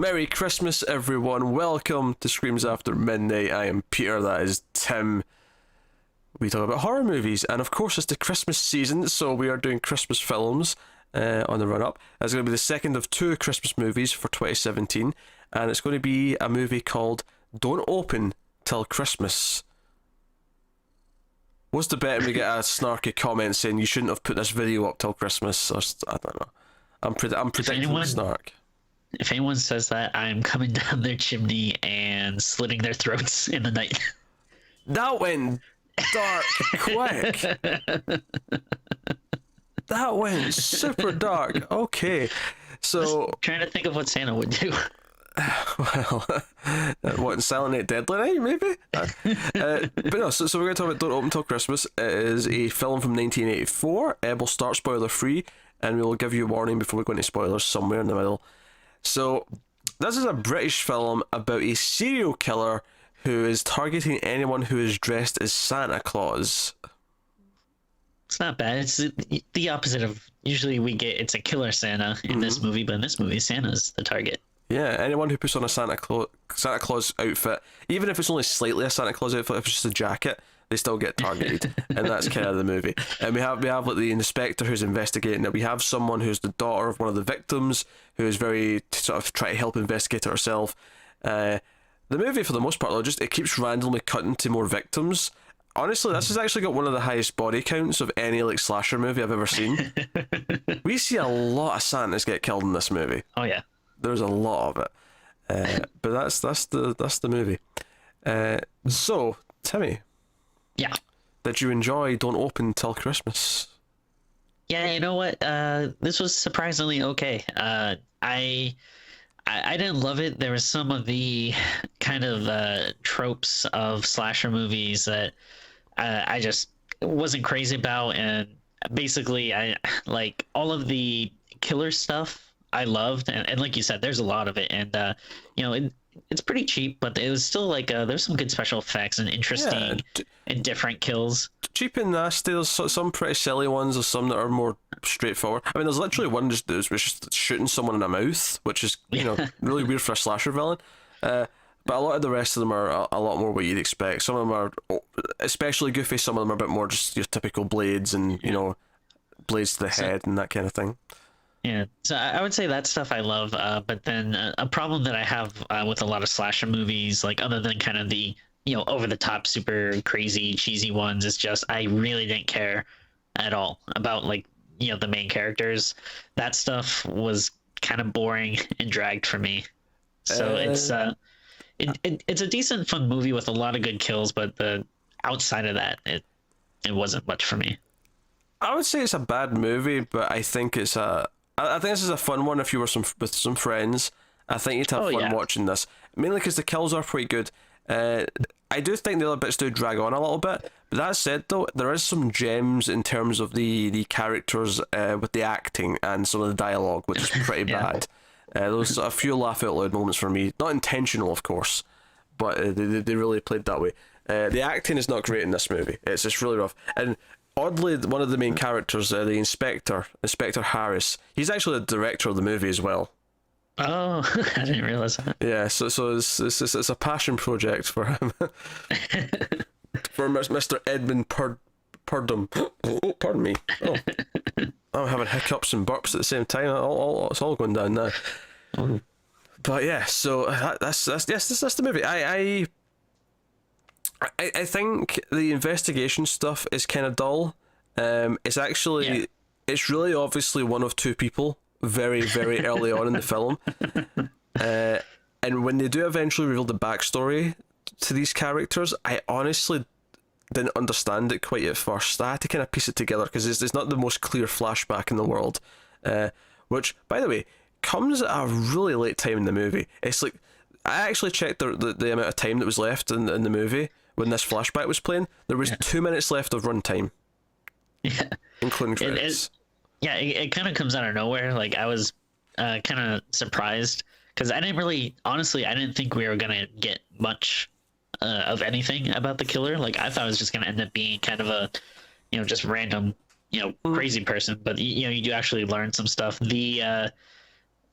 Merry Christmas, everyone. Welcome to Screams After Midnight. I am Peter, that is Tim. We talk about horror movies, and of course it's the Christmas season, so we are doing Christmas films on the run-up. It's going to be the second of two Christmas movies for 2017, and it's going to be a movie called Don't Open Till Christmas. What's the bet we get a snarky comment saying you shouldn't have put this video up till Christmas? I don't know. I'm predicting the snark. If anyone says that, I'm coming down their chimney and slitting their throats in the night. That went dark quick. That went super dark. Okay, so just trying to think of what Santa would do. Well, what, Silent Night, Deadly Night, maybe? But no, so we're going to talk about Don't Open Till Christmas. It is a film from 1984. We'll start spoiler free, and we'll give you a warning before we go into spoilers somewhere in the middle. So, this is a British film about a serial killer who is targeting anyone who is dressed as Santa Claus. It's not bad. It's the opposite of usually we get. It's a killer Santa in this movie, but in this movie, Santa's the target. Yeah, anyone who puts on a Santa Claus outfit, even if it's only slightly a Santa Claus outfit, if it's just a jacket, they still get targeted, and that's kind of the movie. And we have like the inspector who's investigating it. We have someone who's the daughter of one of the victims who is very sort of trying to help investigate it herself. The movie, for the most part, though, it keeps randomly cutting to more victims. Honestly, this has actually got one of the highest body counts of any like slasher movie I've ever seen. We see a lot of Santas get killed in this movie. Oh yeah, there's a lot of it. But that's the movie. So Timmy. Yeah. Did you enjoy Don't Open Till Christmas? Yeah, you know what? This was surprisingly okay. I didn't love it. There was some of the kind of tropes of slasher movies that I just wasn't crazy about, and basically I like all of the killer stuff I loved, and like you said, there's a lot of it, and it's pretty cheap, but it was still like there's some good special effects and interesting and different kills. Cheap and nasty. There's some pretty silly ones. There's some that are more straightforward. I mean, there's literally one just shooting someone in the mouth, which is really weird for a slasher villain. But a lot of the rest of them are a lot more what you'd expect. Some of them are especially goofy. Some of them are a bit more just your typical blades and blades to the head and that kind of thing. Yeah, so I would say that stuff I love, but then a problem that I have with a lot of slasher movies, like other than kind of the over the top, super crazy, cheesy ones, is just I really didn't care at all about like the main characters. That stuff was kind of boring and dragged for me. So it's a decent fun movie with a lot of good kills, but the outside of that, it wasn't much for me. I would say it's a bad movie, but I think it's I think this is a fun one if you were with some friends. I think you'd have fun watching this. Mainly because the kills are pretty good. I do think the other bits do drag on a little bit. But that said, though, there is some gems in terms of the characters with the acting and some of the dialogue, which is pretty bad. There's a few laugh out loud moments for me. Not intentional, of course, but they really played that way. The acting is not great in this movie. It's just really rough. And oddly, one of the main characters, the Inspector Harris, he's actually the director of the movie as well. Oh, I didn't realize that. Yeah, so it's a passion project for him. For Mr. Edmund Purdom. Oh, pardon me. Oh, I'm having hiccups and burps at the same time. It's all going down now. But yeah, so that's the movie. I think the investigation stuff is kind of dull. It's actually it's really obviously one of two people very, very early on in the film. And when they do eventually reveal the backstory to these characters, I honestly didn't understand it quite at first. I had to kind of piece it together because it's not the most clear flashback in the world. Which, by the way, comes at a really late time in the movie. It's like, I actually checked the amount of time that was left in the movie when this flashback was playing. There was 2 minutes left of runtime. Yeah. Including credits. It kind of comes out of nowhere. Like, I was kind of surprised because I didn't think we were going to get much of anything about the killer. Like, I thought it was just going to end up being kind of a, just random, crazy person. But, you do actually learn some stuff.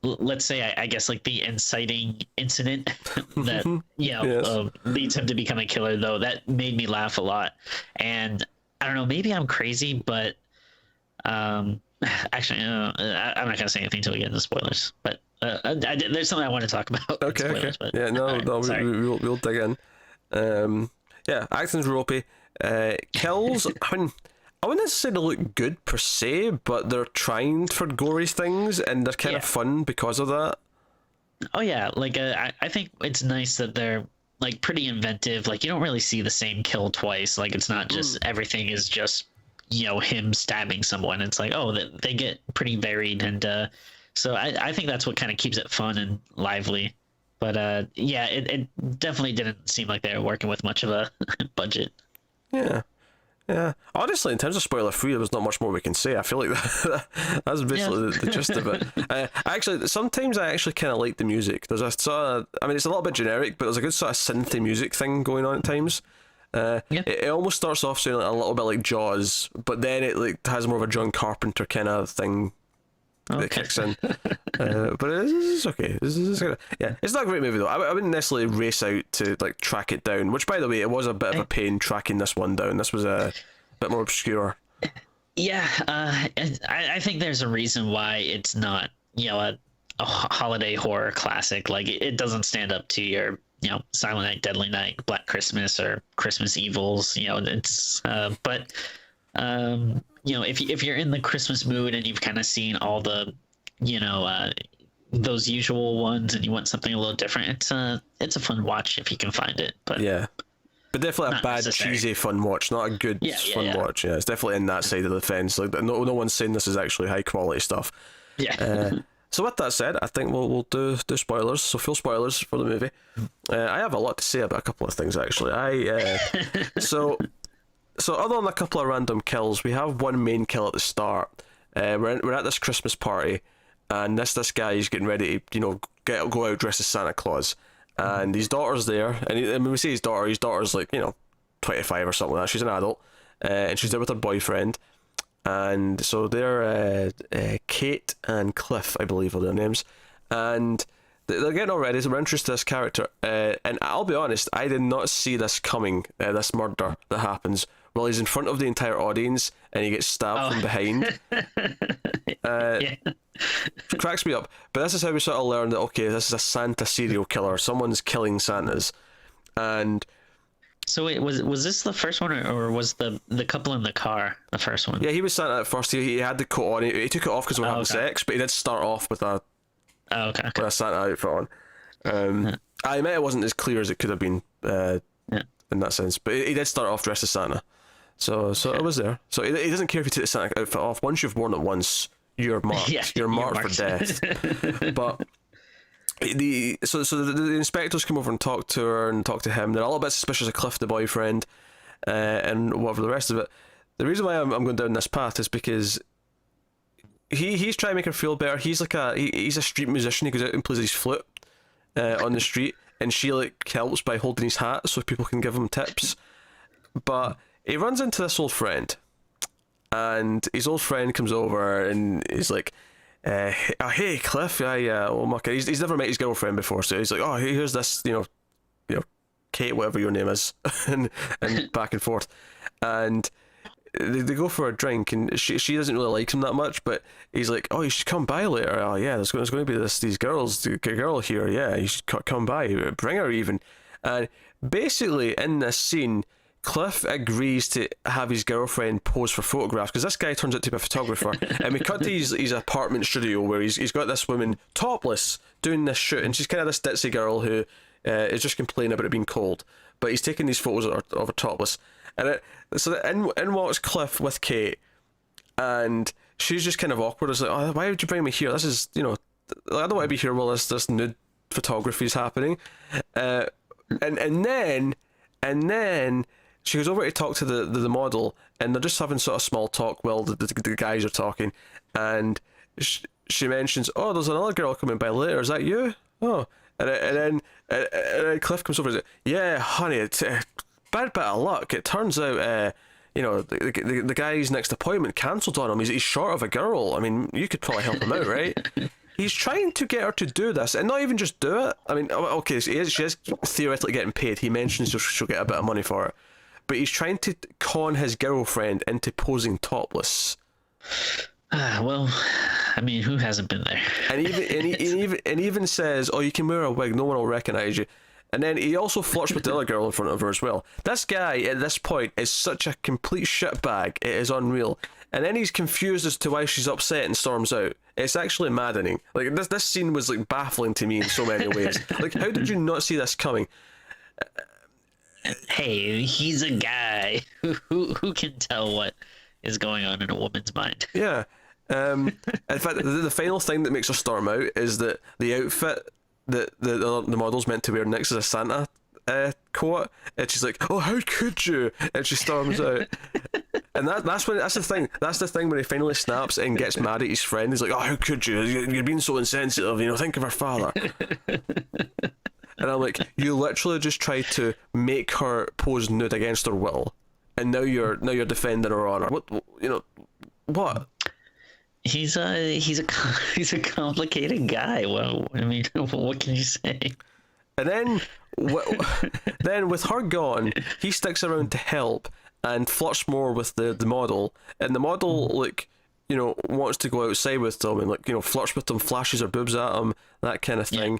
let's say I guess like the inciting incident that Yes. leads him to become a killer, though that made me laugh a lot. And I don't know, maybe I'm crazy, but um actually I'm not gonna say anything until we get into spoilers. But there's something I want to talk about. Okay, Spoilers, okay. but Yeah, no, right, no, sorry. we'll dig in. Yeah, acting's ropey. Kills, I mean, I wouldn't necessarily look good per se, but they're trying for gory things, and they're kind of fun because of that. Oh yeah, like I think it's nice that they're like pretty inventive. Like you don't really see the same kill twice. Like it's not just everything is just him stabbing someone. It's like they get pretty varied, and so I think that's what kind of keeps it fun and lively. But yeah, it definitely didn't seem like they were working with much of a budget. Yeah. Yeah, honestly, in terms of spoiler free, there was not much more we can say. I feel like that's basically the gist of it. Actually, sometimes I actually kind of like the music. There's a sort of, I mean, it's a little bit generic, but there's a good sort of synthy music thing going on at times. It almost starts off sounding a little bit like Jaws, but then it like has more of a John Carpenter kind of thing that kicks in. But it's okay. Yeah, it's not a great movie though. I wouldn't necessarily race out to like track it down. Which, by the way, it was a bit of a pain tracking this one down. This was a bit more obscure. Yeah, I think there's a reason why it's not a holiday horror classic. Like it doesn't stand up to your Silent Night, Deadly Night, Black Christmas, or Christmas Evils. It's but if you're in the Christmas mood and you've kind of seen all the those usual ones and you want something a little different, it's a fun watch if you can find it. But yeah, but definitely a bad, necessary. cheesy fun watch, not a good fun watch. Yeah, it's definitely in that side of the fence. Like no one's saying this is actually high quality stuff. Yeah. So with that said, I think we'll do spoilers. So full spoilers for the movie. I have a lot to say about a couple of things actually. So other than a couple of random kills, we have one main kill at the start. We're at this Christmas party, and this guy is getting ready to go out dressed as Santa Claus, and his daughter's there, and when we say his daughter's like 25 or something like that. She's an adult, and she's there with her boyfriend. And so they're Kate and Cliff, I believe, are their names, and they're getting all ready. So we're introduced to this character, and I'll be honest, I did not see this coming. This murder that happens while he's in front of the entire audience, and he gets stabbed from behind. Cracks me up. But this is how we sort of learn that this is a Santa serial killer. Someone's killing Santas, and. So wait, was this the first one, or was the couple in the car the first one? Yeah, he was Santa at first. He had the coat on. He took it off because we were having sex, but he did start off with a with a Santa outfit on. I admit it wasn't as clear as it could have been in that sense, but he did start off dressed as Santa. So it was there. So he doesn't care if you take the Santa outfit off. Once you've worn it once, you're marked. You're marked for death. But. The inspectors come over and talk to her and talk to him. They're a little bit suspicious of Cliff, the boyfriend, and whatever the rest of it. The reason why I'm going down this path is because he's trying to make her feel better. He's like he's a street musician. He goes out and plays his flute on the street, and she like helps by holding his hat so people can give him tips. But he runs into this old friend, and his old friend comes over and he's like. Hey Cliff, he's never met his girlfriend before, so he's like, here's this, Kate, whatever your name is, and back and forth, and they go for a drink, and she doesn't really like him that much, but he's like, you should come by later. Oh yeah, there's going to be these girls, the girl here, yeah, you should come by, bring her even, and basically in this scene. Cliff agrees to have his girlfriend pose for photographs because this guy turns out to be a photographer, and we cut to his apartment studio where he's got this woman topless doing this shoot, and she's kind of this ditzy girl who is just complaining about it being cold, but he's taking these photos of her topless, and so in walks Cliff with Kate, and she's just kind of awkward. It's like, why would you bring me here? This is I don't want to be here while this nude photography is happening, and then. She goes over to talk to the model, and they're just having sort of small talk while the guys are talking, and she mentions, there's another girl coming by later, is that you? Oh, and then Cliff comes over and says, yeah, honey, it's a bad bit of luck. It turns out, the guy's next appointment cancelled on him. He's short of a girl. I mean, you could probably help him out, right? he's trying to get her to do this, and not even just do it. I mean, okay, so she is theoretically getting paid. He mentions she'll get a bit of money for it, but he's trying to con his girlfriend into posing topless. Well, I mean, who hasn't been there? And he even says, "Oh, you can wear a wig; no one will recognize you." And then he also flirts with the other girl in front of her as well. This guy at this point is such a complete shitbag; it is unreal. And then he's confused as to why she's upset and storms out. It's actually maddening. Like this scene was like baffling to me in so many ways. Like, how did you not see this coming? Hey, he's a guy who can tell what is going on in a woman's mind. Yeah. In fact, the final thing that makes her storm out is that the outfit that the model's meant to wear next is a Santa coat, and she's like, "Oh, how could you?" And she storms out. And that's the thing when he finally snaps and gets mad at his friend. He's like, "Oh, how could you? You're being so insensitive. You know, think of her father." And I'm like, you literally just tried to make her pose nude against her will, and now you're defending her honor. What? He's a complicated guy. Well, I mean, what can you say? And then with her gone, he sticks around to help and flirts more with the model, and the model wants to go outside with them and flirts with them, flashes her boobs at him, that kind of thing. Yeah.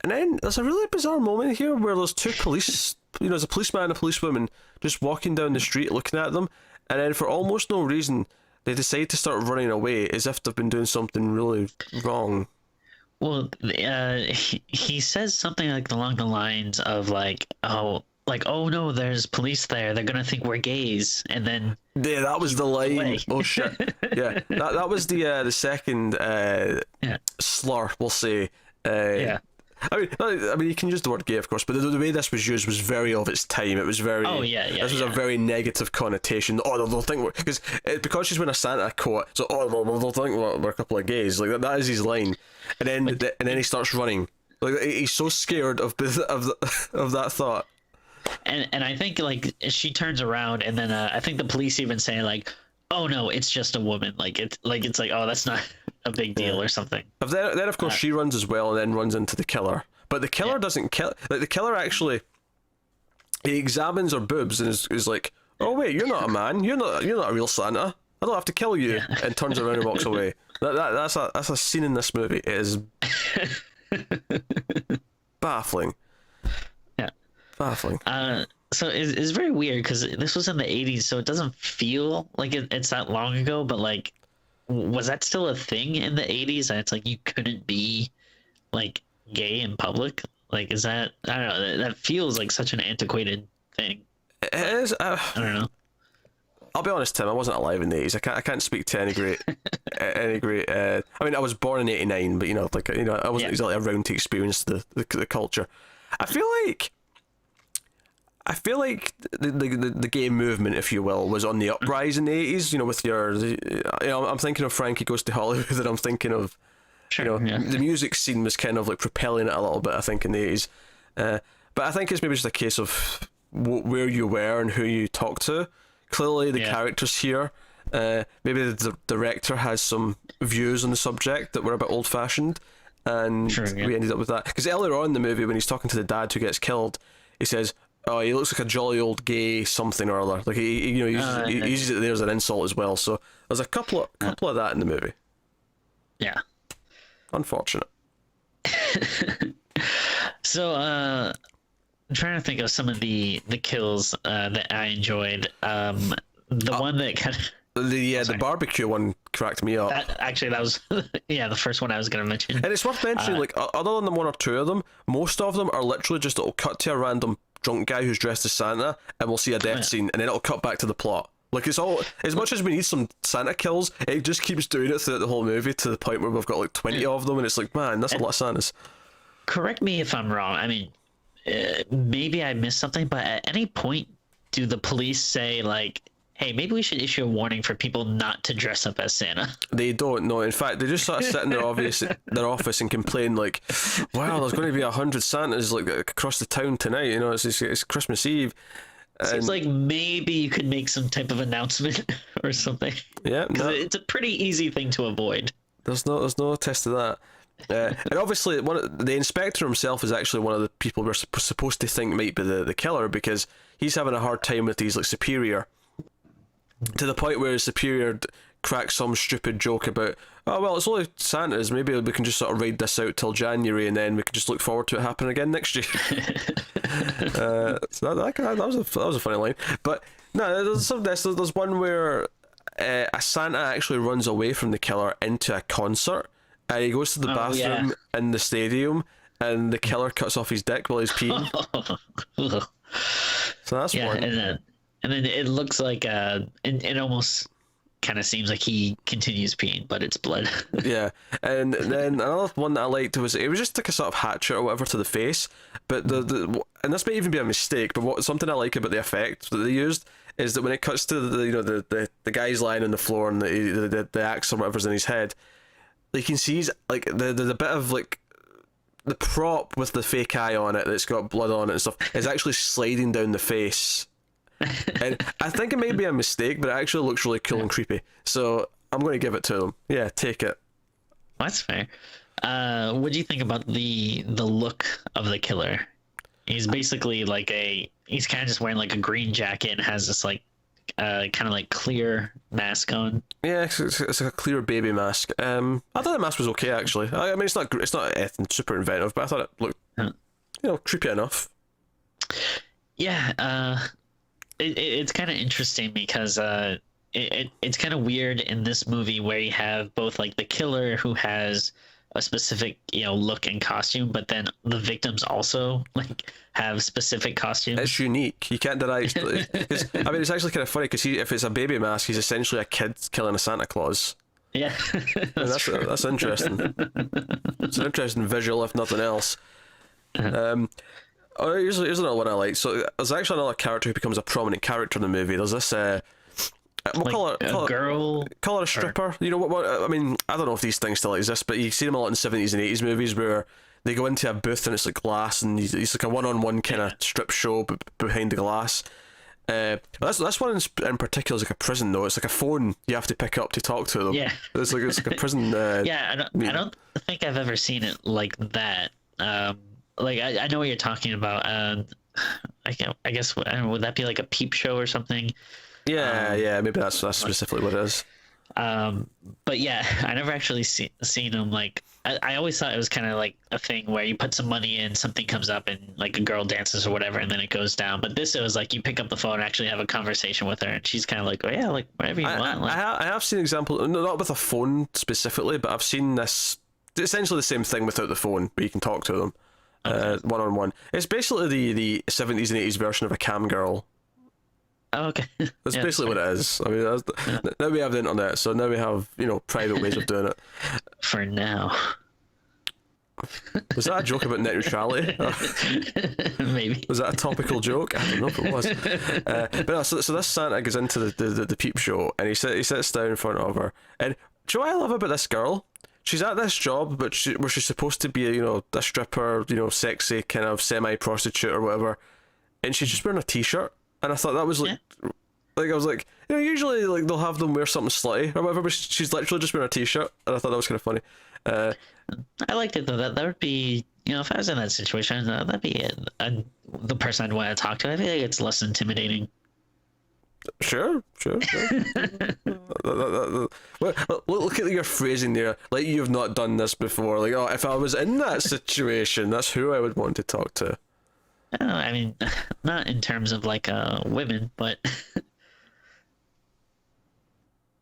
And then there's a really bizarre moment here where there's two police, there's a policeman and a policewoman just walking down the street looking at them, and then for almost no reason they decide to start running away as if they've been doing something really wrong. Well, he says something like along the lines of oh no, there's police there. They're gonna think we're gays, and then yeah, that was the line. Oh shit! Yeah, that was the second slur, we'll say. Yeah. I mean, you can use the word gay, of course, but the way this was used was very of its time. It was very. Oh yeah. This was a very negative connotation. Oh, they'll think because she's wearing a Santa coat. So they'll think we're a couple of gays. Like that is his line, and then he starts running. Like he's so scared of that thought. And I think she turns around, and then I think the police even say "Oh no, it's just a woman." It's oh, that's not a big deal or something. Then of course she runs as well, and then runs into the killer. But the killer doesn't kill. The killer actually, he examines her boobs and is like, "Oh wait, you're not a man. You're not a real Santa. I don't have to kill you." Yeah. And turns around and walks away. That's a scene in this movie. It is baffling. Yeah. Baffling. So it's very weird because this was in the 80s, so it doesn't feel like it's that long ago, but was that still a thing in the 80s? And it's you couldn't be gay in public? Is that, I don't know, that feels like such an antiquated thing. It is. I don't know. I'll be honest, Tim, I wasn't alive in the 80s. I can't speak to any great I mean, I was born in 89, but I wasn't exactly around to experience the culture. I feel like the gay movement, if you will, was on the uprise in the 80s. With I'm thinking of Frankie Goes to Hollywood, and I'm thinking of, the music scene was kind of propelling it a little bit, I think, in the 80s. But I think it's maybe just a case of where you were and who you talk to. Clearly, the characters here, maybe the director has some views on the subject that were a bit old-fashioned, and we ended up with that. Because earlier on in the movie, when he's talking to the dad who gets killed, he says, "Oh, he looks like a jolly old gay something or other." He uses it there as an insult as well. So there's a couple of that in the movie. Yeah. Unfortunate. So I'm trying to think of some of the kills that I enjoyed. The one that kind of the barbecue one cracked me up. That was the first one I was going to mention. And it's worth mentioning, other than the one or two of them, most of them are literally just it'll cut to a random drunk guy who's dressed as Santa, and we'll see a death scene, and then it'll cut back to the plot. It's all, as much as we need some Santa kills, it just keeps doing it throughout the whole movie to the point where we've got 20 of them, and it's man, that's a lot of Santas. Correct me if I'm wrong. I mean, maybe I missed something, but at any point do the police say hey, maybe we should issue a warning for people not to dress up as Santa? They don't know. In fact, they just sort of sit in their office and complain wow, there's going to be 100 Santas across the town tonight. It's Christmas Eve. Seems like maybe you could make some type of announcement or something. Yeah, because it's a pretty easy thing to avoid. There's no test to that. And obviously, the inspector himself is actually one of the people we're supposed to think might be the killer, because he's having a hard time with his like superior, to the point where his superior cracks some stupid joke about, oh well, it's only Santa's, maybe we can just sort of ride this out till January and then we can just look forward to it happening again next year. So that was a funny line. But no, there's one where a Santa actually runs away from the killer into a concert, and he goes to the bathroom in the stadium, and the killer cuts off his dick while he's peeing. So that's one. And then it looks like it almost kind of seems like he continues peeing, but it's blood. Yeah, and then another one that I liked was, it was just like a sort of hatchet or whatever to the face, but and this may even be a mistake, but something I like about the effect that they used is that when it cuts to the guy's lying on the floor and the axe or whatever's in his head, you can see he's like the bit of like the prop with the fake eye on it that's got blood on it and stuff is actually sliding down the face. And I think it may be a mistake, but it actually looks really cool and creepy. So I'm going to give it to them. Yeah, take it. That's fair. What do you think about the look of the killer? He's basically like he's kind of just wearing like a green jacket and has this like kind of like clear mask on. Yeah, it's a clear baby mask. I thought the mask was okay actually. I mean, it's not super inventive, but I thought it looked creepy enough. Yeah. It's kind of interesting because it's kind of weird in this movie where you have both like the killer who has a specific look and costume, but then the victims also like have specific costumes. It's unique. You can't deny it. I mean, it's actually kind of funny because if it's a baby mask, he's essentially a kid killing a Santa Claus. Yeah, that's interesting. It's an interesting visual, if nothing else. Here's another one I like. So there's actually another character who becomes a prominent character in the movie. There's this we'll like call her a stripper. You know what? I mean, I don't know if these things still exist, but you see them a lot in 70s and 80s movies where they go into a booth and it's like glass, and he's like a one-on-one kind of strip show behind the glass. That's one in particular is like a prison though. It's like a phone you have to pick up to talk to them. Yeah, it's like a prison. Yeah, I don't think I've ever seen it like that. Like I know what you're talking about. I guess would that be like a peep show or something? Yeah, maybe that's specifically what it is. But yeah, I never actually seen them. Like I always thought it was kind of like a thing where you put some money in, something comes up, and like a girl dances or whatever, and then it goes down. But this, it was like you pick up the phone and actually have a conversation with her, and she's kind of like, oh yeah, like whatever you want. Like, I have seen examples, not with a phone specifically, but I've seen this essentially the same thing without the phone, where you can talk to them. One-on-one. It's basically the 70s and 80s version of a cam girl. Oh, okay. That's basically what it is. I mean, now we have the internet, so now we have private ways of doing it. For now. Was that a joke about net neutrality? Maybe. Was that a topical joke? I don't know if it was. But no, so this Santa goes into the peep show, and he sits down in front of her. And do you know what I love about this girl? She's at this job, but where she's supposed to be, a stripper, sexy, kind of semi-prostitute or whatever, and she's just wearing a t-shirt. And I thought that was like I was like, usually like they'll have them wear something slutty or whatever, but she's literally just wearing a t-shirt, and I thought that was kind of funny. I liked it though. That would be, if I was in that situation, that'd be the person I'd want to talk to. I feel like it's less intimidating. Sure. Look at your phrasing there, like you've not done this before. Like, oh, if I was in that situation, that's who I would want to talk to. I mean, not in terms of like women, but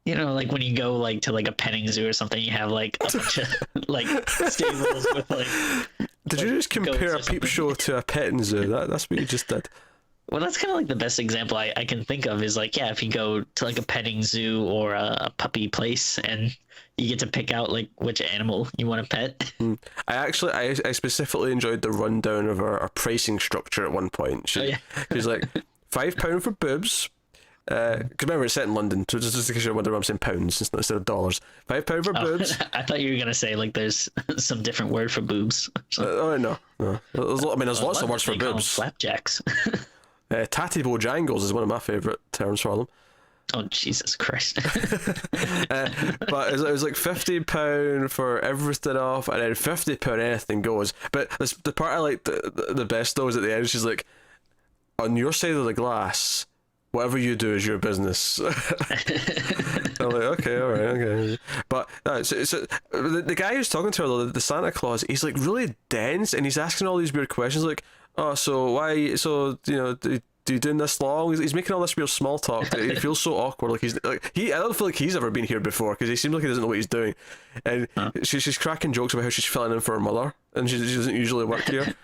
like when you go like to like a petting zoo or something, you have like a bunch of like stables with like. Did you just compare a peep show to a petting zoo? That's what you just did. Well, that's kind of like the best example I can think of is like, if you go to like a petting zoo or a puppy place and you get to pick out like which animal you want to pet. I specifically enjoyed the rundown of our pricing structure at one point. She's like, £5 for boobs. Because remember, it's set in London, so just in case you're wondering why I'm saying pounds instead of dollars. £5 for boobs. I thought you were going to say like there's some different word for boobs. No. There's lots of words for boobs. Flapjacks. Tatty Bojangles is one of my favourite terms for them. Oh, Jesus Christ. But it was like £50 for everything off, and then £50 anything goes. But the part I liked the best though is at the end. She's like, on your side of the glass, whatever you do is your business. I'm like, okay, all right, okay. But so the guy who's talking to her, though, the Santa Claus, he's like really dense, and he's asking all these weird questions, like, oh, so why? So do you doing this long? He's making all this weird small talk. He feels so awkward. Like I don't feel like he's ever been here before, because he seems like he doesn't know what he's doing. And she's cracking jokes about how she's filling in for her mother, and she doesn't usually work here.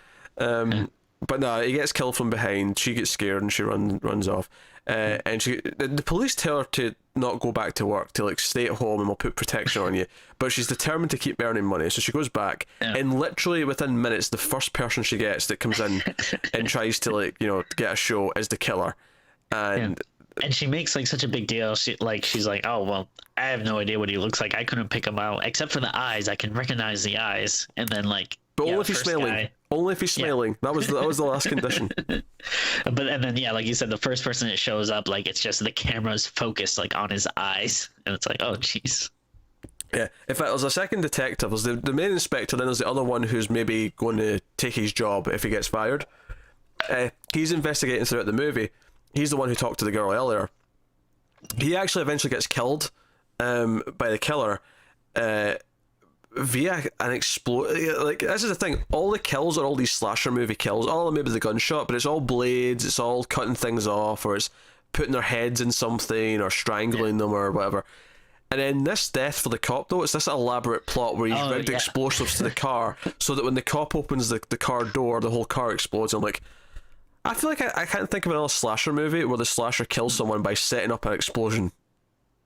But no, he gets killed from behind. She gets scared and she runs off. And the police tell her to not go back to work, to like stay at home and we'll put protection on you. But she's determined to keep earning money, so she goes back. Yeah. And literally within minutes, the first person she gets that comes in and tries to like get a show is the killer. And she makes like such a big deal. She's like, oh well, I have no idea what he looks like. I couldn't pick him out except for the eyes. I can recognize the eyes, and then like. But only if he's smiling. Only if he's smiling. That was the last condition. And then like you said, the first person that shows up, like it's just the camera's focused like on his eyes, and it's like, oh jeez. Yeah. In fact, there's a second detective. There's the main inspector. Then there's the other one who's maybe going to take his job if he gets fired. He's investigating throughout the movie. He's the one who talked to the girl earlier. He actually eventually gets killed by the killer. Via an explode. Like, this is the thing, all the kills are all these slasher movie kills, all maybe the gunshot, but it's all blades, it's all cutting things off, or it's putting their heads in something, or strangling them, or whatever. And then this death for the cop, though, it's this elaborate plot where he's rigged explosives to the car, so that when the cop opens the car door, the whole car explodes. I'm like, I feel like I can't think of another slasher movie where the slasher kills someone by setting up an explosion.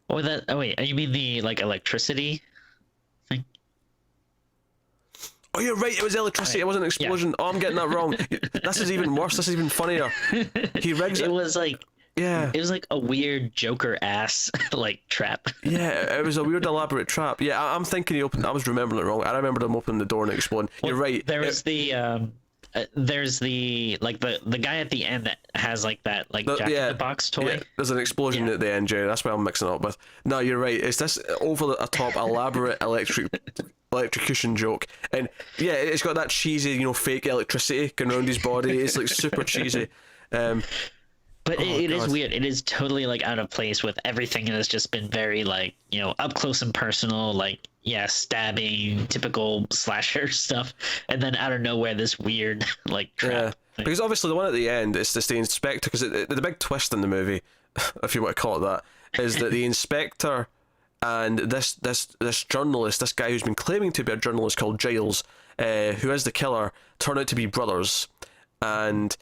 Wait, you mean the like electricity thing? Oh, you're right, it was electricity, it wasn't an explosion. Yeah. Oh, I'm getting that wrong. This is even worse, this is even funnier. He rigs it. It was like a weird Joker ass like trap. Yeah, it was a weird elaborate trap. Yeah, I'm thinking I was remembering it wrong. I remembered him opening the door and exploding. You're right. There's the like the guy at the end that has like that like Jack in the Box toy. Yeah, there's an explosion at the end, Jerry. That's why I'm mixing it up with. No, you're right. It's this over the top elaborate electrocution joke, and yeah, it's got that cheesy, fake electricity going around his body. It's like super cheesy. But it is weird. It is totally like out of place with everything. It has just been very like up close and personal, like stabbing, typical slasher stuff, and then out of nowhere this weird like trap. Yeah, because obviously the one at the end is the inspector. Because the big twist in the movie, if you want to call it that, is that the inspector and this journalist, this guy who's been claiming to be a journalist called Giles, who is the killer, turn out to be brothers, and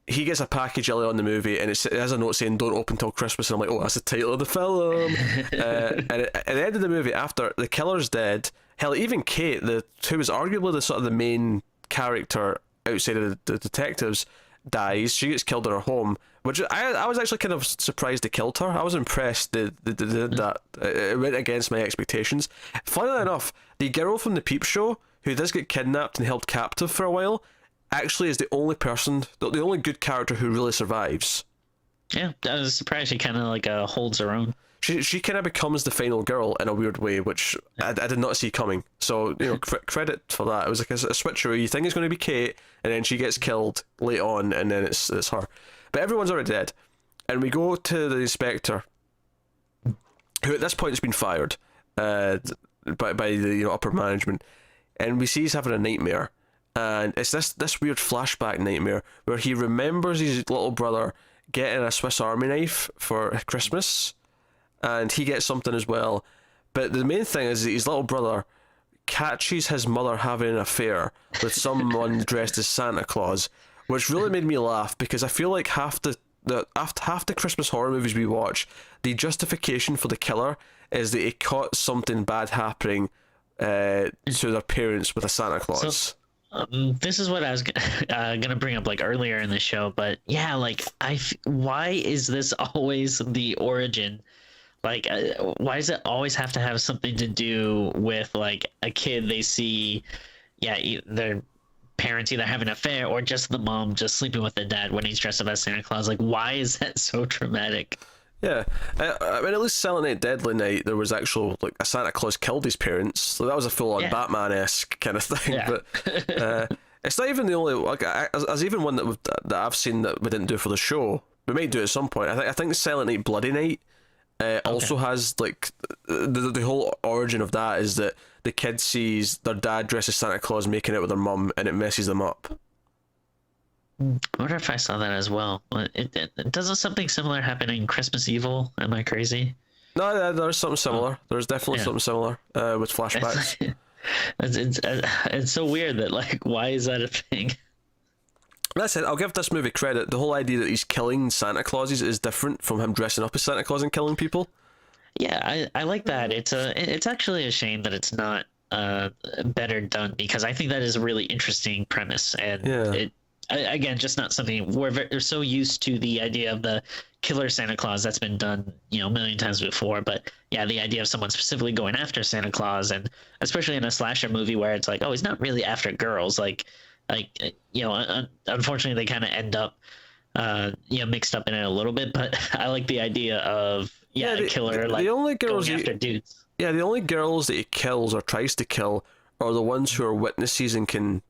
he gets a package early on in the movie, and it has a note saying "Don't open till Christmas." And I'm like, "Oh, that's the title of the film." And at the end of the movie, after the killer's dead, hell, even Kate, who was arguably the sort of the main character outside of the detectives, dies. She gets killed in her home, which I was actually kind of surprised they killed her. I was impressed they did that. It went against my expectations. Funnily enough, the girl from the Peep Show, who does get kidnapped and held captive for a while, actually is the only person, the only good character who really survives. Yeah, I was surprised she kind of like holds her own. She kind of becomes the final girl in a weird way, which I did not see coming. So, credit for that. It was like a switcheroo. You think it's going to be Kate, and then she gets killed late on, and then it's her. But everyone's already dead. And we go to the inspector, who at this point has been fired by the upper management. And we see he's having a nightmare. And it's this weird flashback nightmare where he remembers his little brother getting a Swiss Army knife for Christmas, and he gets something as well. But the main thing is that his little brother catches his mother having an affair with someone dressed as Santa Claus, which really made me laugh, because I feel like half the Christmas horror movies we watch, the justification for the killer is that he caught something bad happening to their parents with a Santa Claus. This is what I was gonna bring up like earlier in the show, but yeah, like why is this always the origin? Like, why does it always have to have something to do with like a kid they see? Yeah, their parents either have an affair or just the mom just sleeping with the dad when he's dressed up as Santa Claus. Like, why is that so traumatic? Yeah, I mean, at least Silent Night, Deadly Night, there was actual like a Santa Claus killed his parents, so that was a full-on Batman-esque kind of thing. Yeah. But it's not even the only like as even one that I've seen that we didn't do for the show. We may do at some point. I think Silent Night, Bloody Night also has like the whole origin of that is that the kid sees their dad dressed as Santa Claus making out with their mum, and it messes them up. I wonder if I saw that as well. Doesn't something similar happen in Christmas Evil? Am I crazy? No, there's something similar. There's definitely something similar with flashbacks. It's so weird that like, why is that a thing? That's it. I'll give this movie credit. The whole idea that he's killing Santa Clauses is different from him dressing up as Santa Claus and killing people. Yeah, I like that. It's actually a shame that it's not better done, because I think that is a really interesting premise, and again, just not something we're so used to the idea of the killer Santa Claus that's been done, a million times before. But yeah, the idea of someone specifically going after Santa Claus, and especially in a slasher movie where it's like, oh, he's not really after girls, unfortunately they kind of end up mixed up in it a little bit. But I like the idea of a killer the only girls going after dudes. Yeah, the only girls that he kills or tries to kill are the ones who are witnesses and can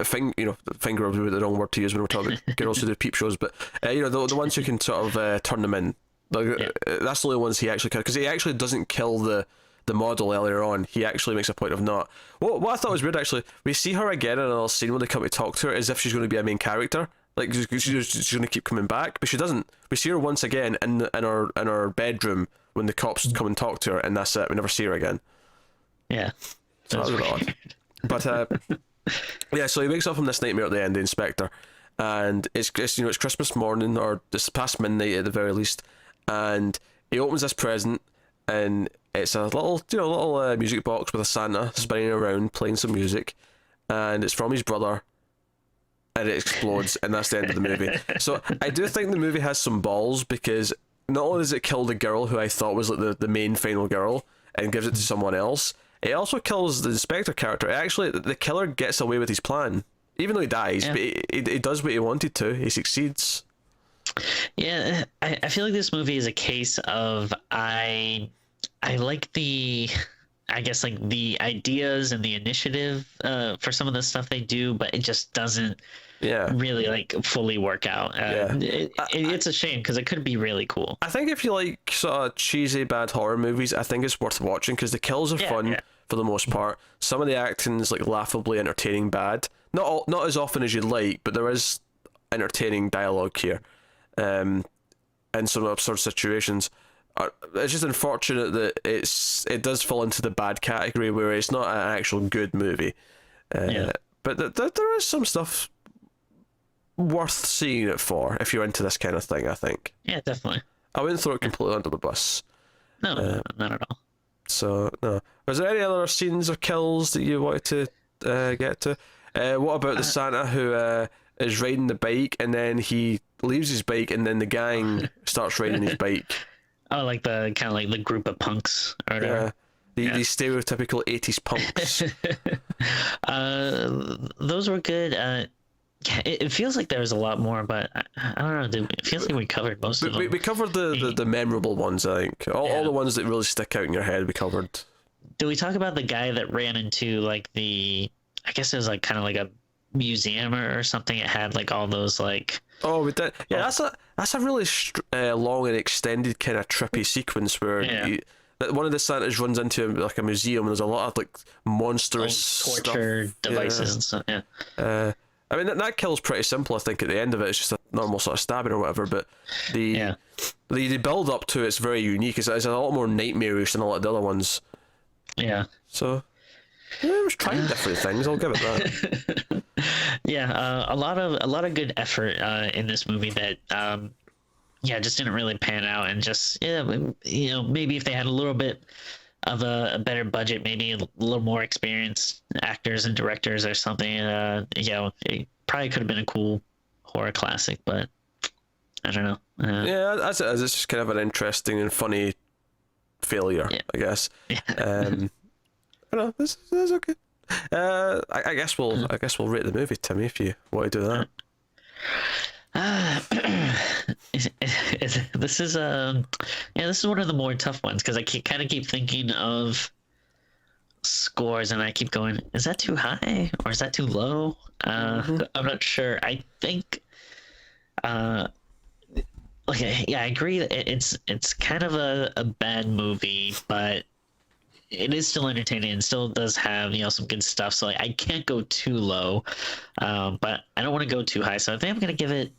finger would be the wrong word to use when we're talking about girls who do peep shows, but the ones who can sort of turn them in. That's the only ones he actually kills, because he actually doesn't kill the model earlier on. He actually makes a point of not. What I thought was weird, actually, we see her again in another scene when they come to talk to her as if she's going to be a main character. Like she's going to keep coming back, but she doesn't. We see her once again in her bedroom when the cops come and talk to her, and that's it. We never see her again. Yeah, so that was a bit odd. But yeah, so he wakes up from this nightmare at the end, the inspector, and it's Christmas morning, or it's past midnight at the very least, and he opens this present, and it's a little music box with a Santa spinning around playing some music, and it's from his brother, and it explodes, and that's the end of the movie. So I do think the movie has some balls, because not only does it kill the girl who I thought was like the main final girl and gives it to someone else, it also kills the inspector character. Actually, the killer gets away with his plan, even though he dies. But he does what he wanted to. He succeeds. Yeah, I feel like this movie is a case of I like the ideas and the initiative for some of the stuff they do, but it just doesn't really like fully work out. It's a shame, because it could be really cool. I think if you like sort of cheesy bad horror movies, I think it's worth watching, because the kills are fun for the most part. Some of the acting is like laughably entertaining bad. Not as often as you'd like, but there is entertaining dialogue here, and some absurd situations. It's just unfortunate that it does fall into the bad category, where it's not an actual good movie. But there is some stuff worth seeing it for if you're into this kind of thing, I think. Yeah, definitely. I wouldn't throw it completely under the bus. No, not at all. So, no. Was there any other scenes or kills that you wanted to get to? What about the Santa who is riding the bike, and then he leaves his bike, and then the gang starts riding his bike? Oh, like the kind of like the group of punks or whatever. These stereotypical 80s punks. Those were good. It feels like there was a lot more, but I don't know. It feels like we covered most of them. We covered the memorable ones, I think. All the ones that really stick out in your head, we covered. Did we talk about the guy that ran into like I guess it was like kind of like a museum or something? It had like all those like. Oh, we did. Yeah, that's a really long and extended kind of trippy sequence where one of the Santas runs into like a museum, and there's a lot of like monstrous torture devices and stuff. Yeah. I mean that kill's pretty simple. I think at the end of it, it's just a normal sort of stabbing or whatever. But the build up to it's very unique. It's a lot more nightmarish than a lot of the other ones. Yeah. So it was trying different things. I'll give it that. Yeah, a lot of good effort in this movie that just didn't really pan out, and just maybe if they had a little bit of a better budget, maybe a little more experienced actors and directors or something, it probably could have been a cool horror classic, but I don't know. As it is, it's just kind of an interesting and funny failure, I guess. I don't know, this is okay. I guess we'll rate the movie, Timmy, if you want to do that. This is yeah, this is one of the more tough ones because I kind of keep thinking of scores and I keep going, is that too high or is that too low? I'm not sure. I think okay, yeah, I agree that it's kind of a bad movie, but it is still entertaining and still does have some good stuff. So like, I can't go too low, but I don't want to go too high. So I think I'm gonna give it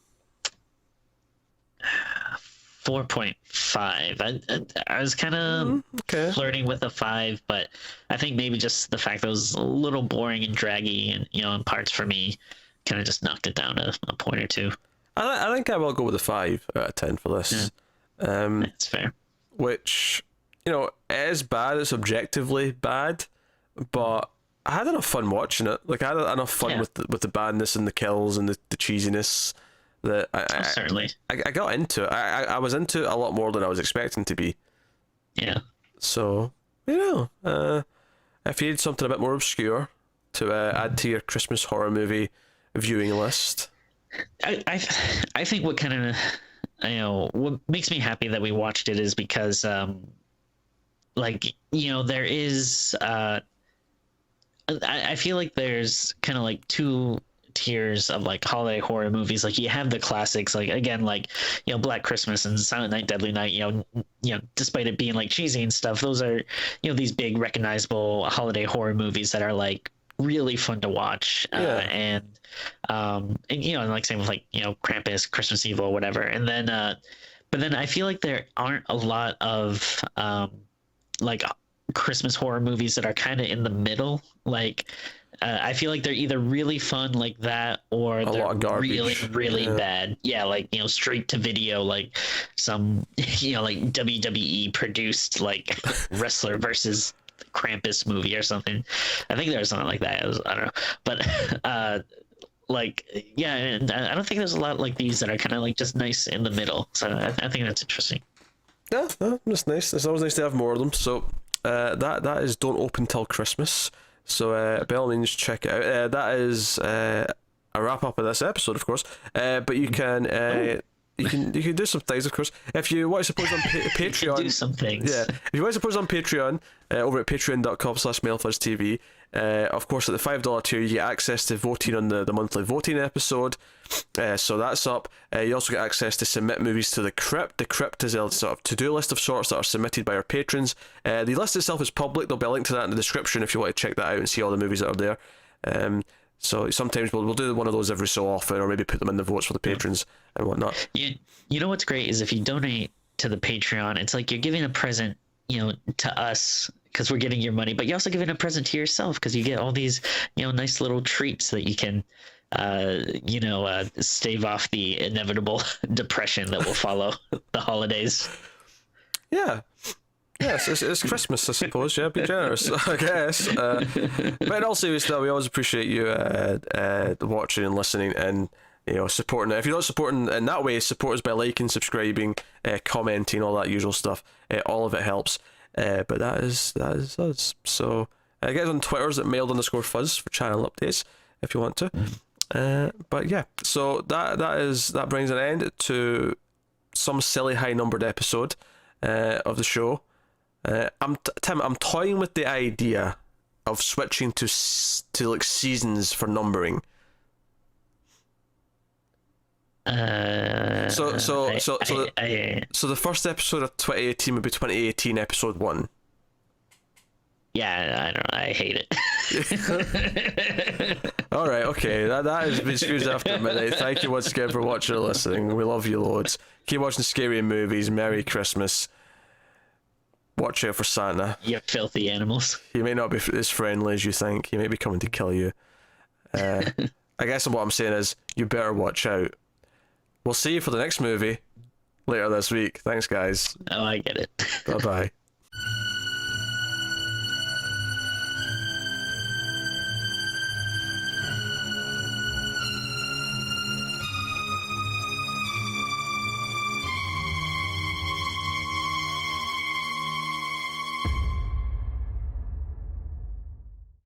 4.5. I was kind of flirting with a 5, but I think maybe just the fact that it was a little boring and draggy and in parts for me kind of just knocked it down a point or two. I think I will go with a 5 out of 10 for this. Yeah. That's fair. Which, it is bad. It's objectively bad, but I had enough fun watching it. Like I had enough fun with the badness and the kills and the cheesiness that certainly I got into it. I was into it a lot more than I was expecting to be. Yeah. So if you need something a bit more obscure to add to your Christmas horror movie viewing list. I think what kind of what makes me happy that we watched it is because there is I feel like there's kind of like two tiers of like holiday horror movies. Like you have the classics, like again, like Black Christmas and Silent Night, Deadly Night. Despite it being like cheesy and stuff, those are these big recognizable holiday horror movies that are like really fun to watch. And like same with like Krampus, Christmas Evil, whatever. And then but then I feel like there aren't a lot of like Christmas horror movies that are kind of in the middle. Like I feel like they're either really fun like that or they're really bad. Yeah, like straight to video, like some like WWE produced like wrestler versus Krampus movie or something. I think there was something like that. I don't know, but and I don't think there's a lot like these that are kind of like just nice in the middle. So I think that's interesting. Yeah, that's nice. It's always nice to have more of them. So that is Don't Open Till Christmas. So by all means, check it out. That is a wrap up of this episode, of course. But you can. You can do some things, of course. If you want to support us on Patreon, do some things. Yeah, if you want to support us on Patreon, over at patreon.com/mailfuzztv. Of course, at the $5 tier, you get access to voting on the monthly voting episode. So that's up. You also get access to submit movies to the Crypt. The Crypt is a sort of to-do list of sorts that are submitted by our patrons. The list itself is public. There'll be a link to that in the description if you want to check that out and see all the movies that are there. So sometimes we'll do one of those every so often, or maybe put them in the votes for the patrons and whatnot. You know what's great is if you donate to the Patreon, it's like you're giving a present, to us because we're getting your money, but you're also giving a present to yourself because you get all these, nice little treats that you can, stave off the inevitable depression that will follow the holidays. Yeah. Yes, it's Christmas, I suppose. Yeah, be generous, I guess. But in all seriousness, we always appreciate you watching and listening and supporting it. If you're not supporting in that way, support us by liking, subscribing, commenting, all that usual stuff. All of it helps. But that is us. So get us on Twitter's at mailed_fuzz for channel updates if you want to. But yeah, so that brings an end to some silly high numbered episode of the show. Tim, I'm toying with the idea of switching to like seasons for numbering. So the first episode of 2018 would be 2018 episode 1. Yeah, I don't know. I hate it. All right, okay. That is Screws After Midnight. Thank you once again for watching or listening. We love you loads. Keep watching scary movies. Merry Christmas. Watch out for Santa. You filthy animals. He may not be as friendly as you think. He may be coming to kill you. I guess what I'm saying is, you better watch out. We'll see you for the next movie later this week. Thanks, guys. Oh, I get it. Bye-bye.